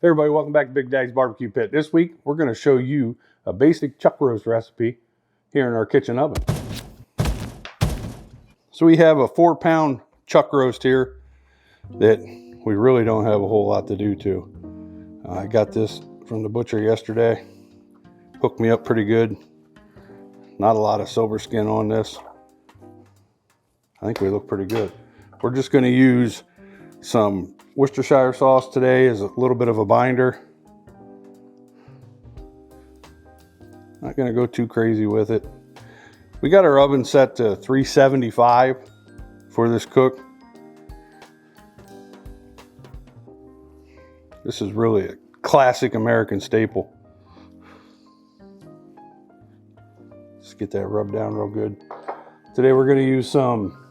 Hey everybody, welcome back to Big Daddy's Barbecue Pit. This week, we're going to show you a basic chuck roast recipe here in our kitchen oven. So we have a 4-pound chuck roast here that we really don't have a whole lot to do to. I got this from the butcher yesterday. Hooked me up pretty good. Not a lot of silver skin on this. I think we look pretty good. We're just going to use some Worcestershire sauce today as a little bit of a binder. Not going to go too crazy with it. We got our oven set to 375 for this cook. This is really a classic American staple. Just get that rubbed down real good. Today we're going to use some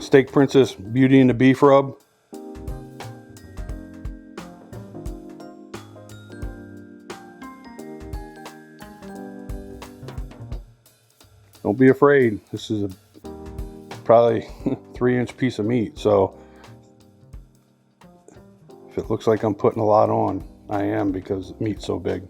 Steak Princess Beauty and the Beef rub. Don't be afraid. This is probably 3-inch piece of meat, so if it looks like I'm putting a lot on, I am, because the meat's so big.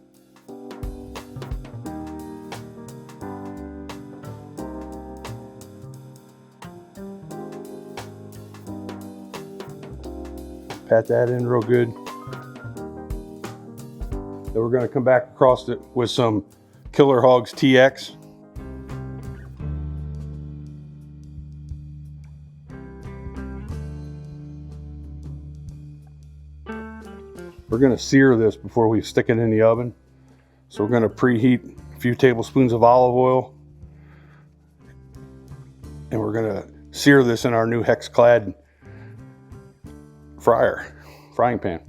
Pat that in real good. Then we're going to come back across it with some Killer Hogs TX. We're going to sear this before we stick it in the oven. So we're going to preheat a few tablespoons of olive oil. And we're going to sear this in our new hex-clad frying pan.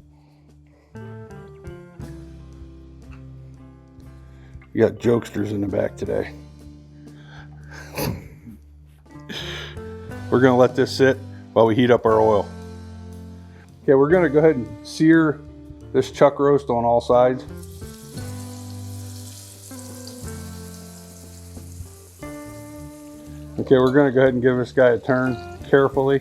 We got jokesters in the back today. We're going to let this sit while we heat up our oil. Okay, we're going to go ahead and sear this chuck roast on all sides. Okay, we're going to go ahead and give this guy a turn carefully.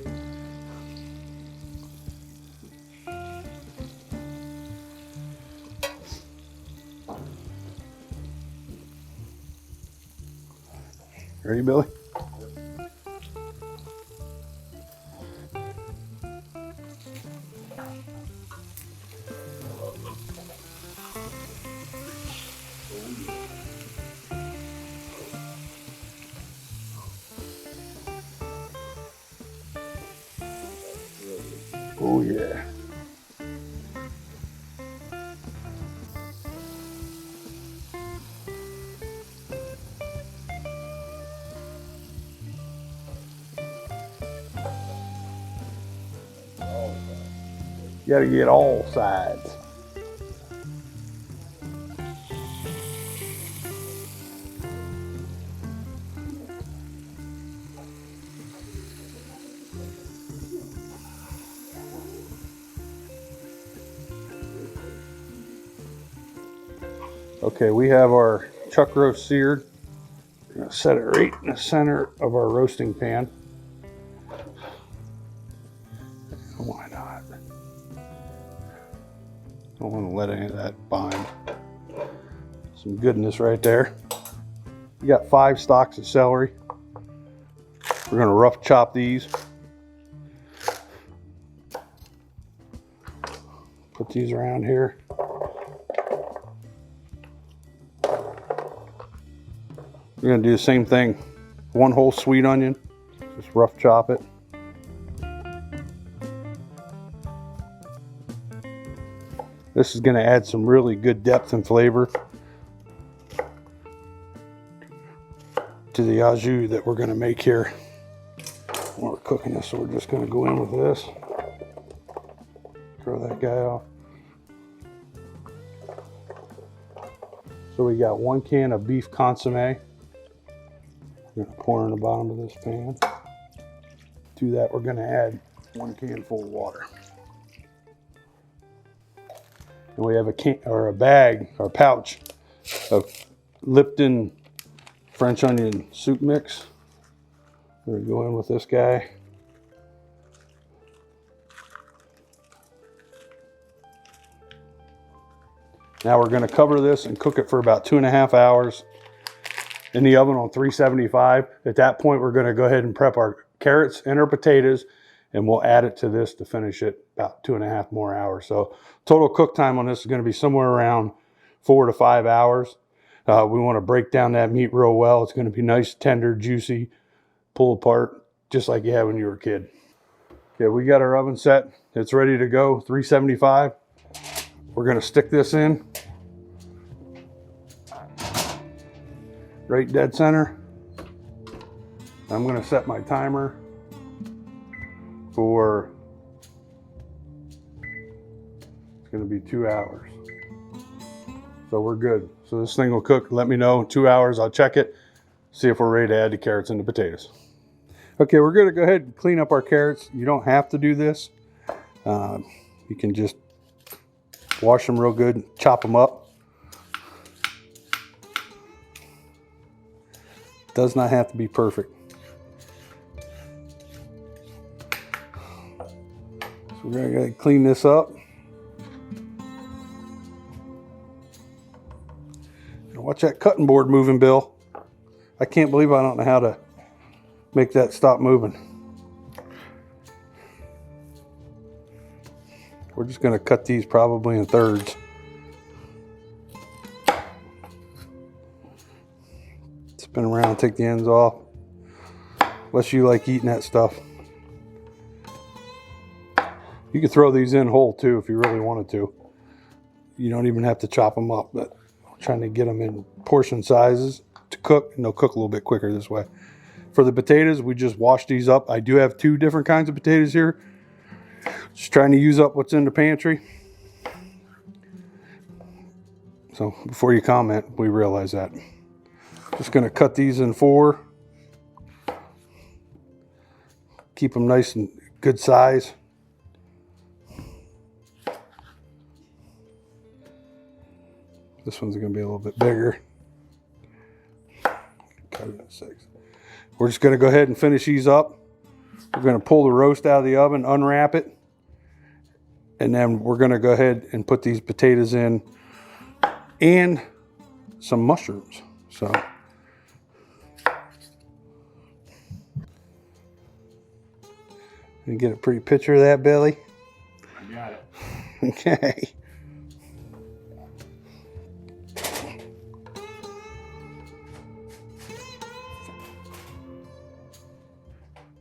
Ready, Billy? Oh yeah. You gotta get all sides. Okay, we have our chuck roast seared. We're gonna set it right in the center of our roasting pan. Why not? Don't want to let any of that bind. Some goodness right there. We got 5 stalks of celery. We're gonna rough chop these. Put these around here. We're going to do the same thing. 1 whole sweet onion, just rough chop it. This is going to add some really good depth and flavor to the au jus that we're going to make here when we're cooking this. So we're just going to go in with this. Throw that guy off. So we got 1 can of beef consommé. We're going to pour in the bottom of this pan. To that, we're going to add 1 can full of water. And we have a bag or pouch of Lipton French onion soup mix. We're going to go in with this guy. Now we're gonna cover this and cook it for about 2.5 hours in the oven on 375. At that point, we're gonna go ahead and prep our carrots and our potatoes, and we'll add it to this to finish it about 2.5 more hours. So total cook time on this is gonna be somewhere around 4 to 5 hours. We wanna break down that meat real well. It's gonna be nice, tender, juicy, pull apart, just like you had when you were a kid. Okay, we got our oven set. It's ready to go, 375. We're gonna stick this in right dead center. I'm gonna set my timer for, it's gonna be 2 hours. So we're good. So this thing will cook, let me know in 2 hours, I'll check it, see if we're ready to add the carrots and the potatoes. Okay, we're gonna go ahead and clean up our carrots. You don't have to do this. You can just wash them real good, chop them up. Does not have to be perfect. So we're gonna go ahead and clean this up. Watch that cutting board moving, Bill. I can't believe I don't know how to make that stop moving. We're just gonna cut these probably in thirds. Spin around, take the ends off. Unless you like eating that stuff. You could throw these in whole too if you really wanted to. You don't even have to chop them up, but I'm trying to get them in portion sizes to cook, and they'll cook a little bit quicker this way. For the potatoes, we just wash these up. I do have 2 different kinds of potatoes here. Just trying to use up what's in the pantry. So before you comment, we realize that. Just gonna cut these in 4. Keep them nice and good size. This one's gonna be a little bit bigger. Cut it in 6. We're just gonna go ahead and finish these up. We're gonna pull the roast out of the oven, unwrap it, and then we're gonna go ahead and put these potatoes in and some mushrooms. So you get a pretty picture of that, Billy? I got it. Okay.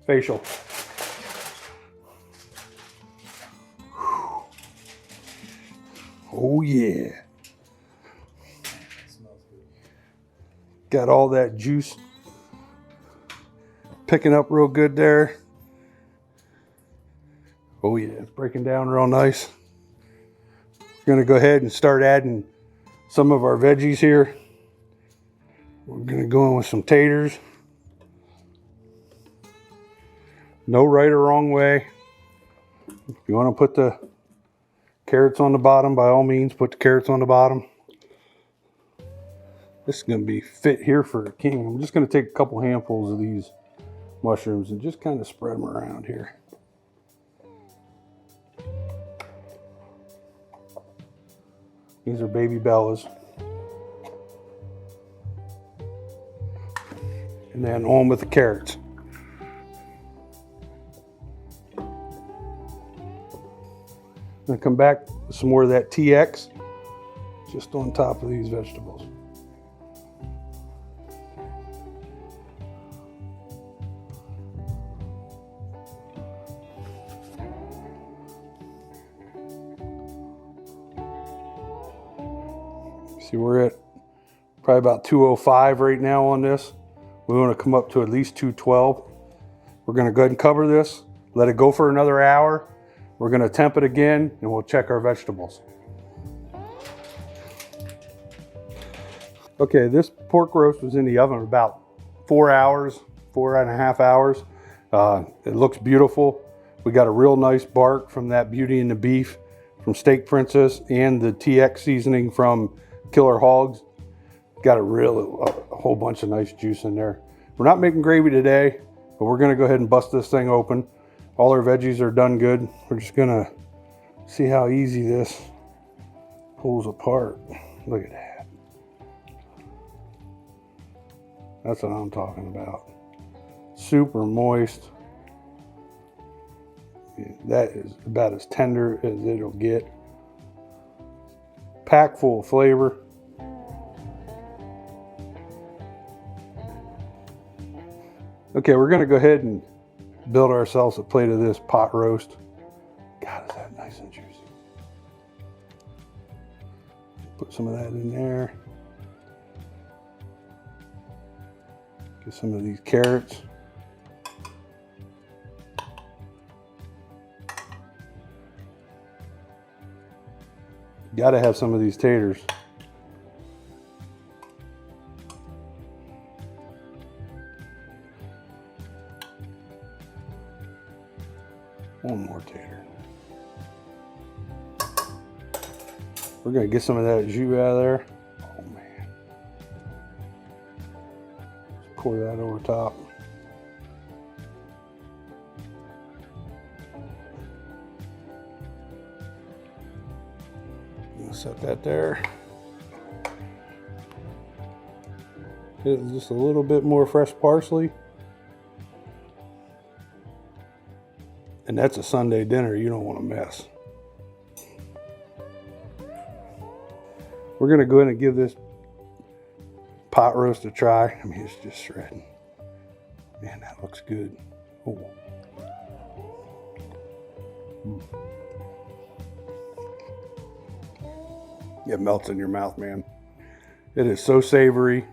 Facial. Oh yeah. Smells good. Got all that juice picking up real good there. Oh yeah, it's breaking down real nice. We're gonna go ahead and start adding some of our veggies here. We're gonna go in with some taters. No right or wrong way. If you want to put the carrots on the bottom, by all means, put the carrots on the bottom. This is going to be fit here for a king. I'm just going to take a couple handfuls of these mushrooms and just kind of spread them around here. These are baby bellas. And then on with the carrots. I'm going to come back with some more of that TX just on top of these vegetables. See, we're at probably about 205 right now on this. We want to come up to at least 212. We're going to go ahead and cover this, let it go for another hour. We're going to temp it again, and we'll check our vegetables. Okay, this pork roast was in the oven about 4 hours, 4.5 hours. It looks beautiful. We got a real nice bark from that Beauty and the Beef from Steak Princess and the TX seasoning from Killer Hogs. Got a whole bunch of nice juice in there. We're not making gravy today, but we're going to go ahead and bust this thing open. All our veggies are done good. We're just gonna see how easy this pulls apart. Look at that. That's what I'm talking about. Super moist. That is about as tender as it'll get. Packed full of flavor. Okay, we're gonna go ahead and build ourselves a plate of this pot roast. God, is that nice and juicy. Put some of that in there. Get some of these carrots. Gotta have some of these taters. One more tater. We're gonna get some of that jus out of there. Oh man. Just pour that over top. Set that there. Just a little bit more fresh parsley. And that's a Sunday dinner you don't want to miss. We're going to go ahead and give this pot roast a try. I mean, it's just shredding. Man, that looks good. Oh. It melts in your mouth, man. It is so savory,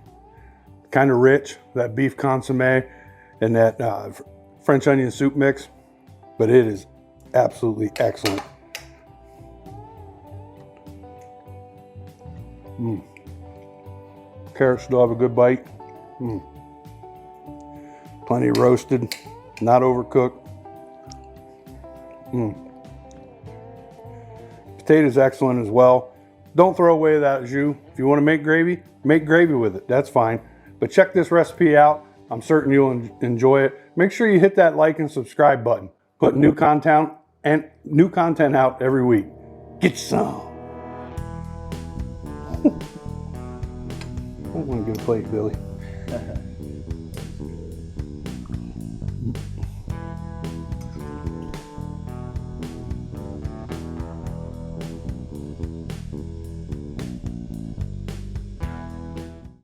kind of rich, that beef consommé and that French onion soup mix, but it is absolutely excellent. Carrots still have a good bite. Plenty roasted, not overcooked. Potatoes excellent as well. Don't throw away that jus. If you want to make gravy with it. That's fine. But check this recipe out. I'm certain you'll enjoy it. Make sure you hit that like and subscribe button. Put new content out every week. Get some. I'm gonna get a plate, Billy.